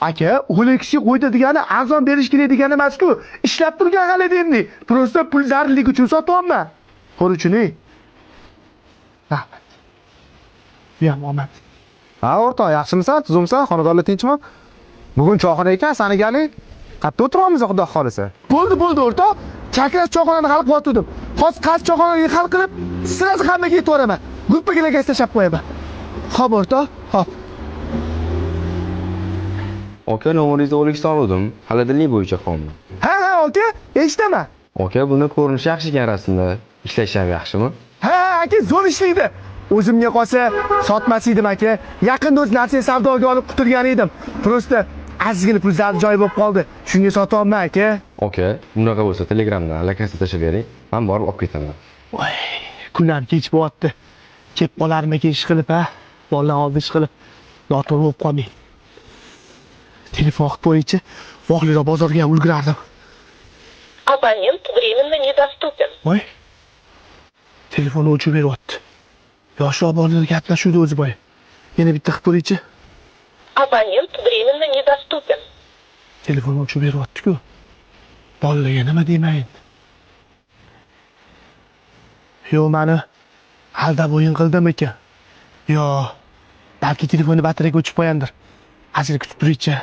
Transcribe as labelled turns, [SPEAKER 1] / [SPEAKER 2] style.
[SPEAKER 1] Aka, OLXga qo'ydi degani arzon berish kerak degani emas-ku. Ishlab turgan g'alati endi. Prosta pul zarurlik uchun sotyapman. Qo'ruchini. Rahmat. Buyam omad.
[SPEAKER 2] Ha, o'rtoq, yaxshimisan? Tuzumsan? Xonadonlar tinchmi? Bugun choyxona ekan, sani galing. Qayerda o'tiramiz, xudo xolisa?
[SPEAKER 1] Bo'ldi, o'rtoq. Chakrash choyxonani hal qilib o'tdim. Hozir qaysi choyxonaga hal qilib, sizlarga hammaga yetib boraman. Gruppaga tashlab qo'yaman. Xo'p, o'rtoq. Xo'p.
[SPEAKER 3] Aka, nomeringizni OLXdan oldim. Xaladilnik bo'yicha qonun.
[SPEAKER 1] Ha, aka, eshitaman.
[SPEAKER 3] Aka, buni ko'rinishi yaxshi ekan rasmda. Ishlash ham yaxshimi?
[SPEAKER 1] Ha, aka, zo'r ishlaydi. O'zimga qolsa sotmas edim aka. Yaqinda o'z narsa savdoga olib quturgan edim. Prosta azgina pul joy bo'lib qoldi. Shunga sotyapman aka.
[SPEAKER 3] Aka, bunaqa bo'lsa Telegramdan allakasini tashlab bering. Men borib olib ketaman.
[SPEAKER 1] Voy, kunlar kech bo'lyapti. Kelib qolarmikin ish qilib, ha? Bolalar oldi ish qilib, noto'g'ri bo'lib qolmang. Telefon qilib qo'yingchi, voqliroq bozorga ham ulgurardim.
[SPEAKER 4] Абонент временно недоступен.
[SPEAKER 1] Voy. Telefonni o'chirib beryapti. Yoshroq bolalar gaplashuvdi o'zi boy. Yana bitta qilib qo'yingchi.
[SPEAKER 4] Абонент временно недоступен.
[SPEAKER 1] Telefonni o'chirib beryapti-ku. Bolalarga nima deyman? Yo, mani aldab o'yin qildimikan? Yo, balki telefonni batareyaga o'chib qo'yandir. Azir kutib turaychi.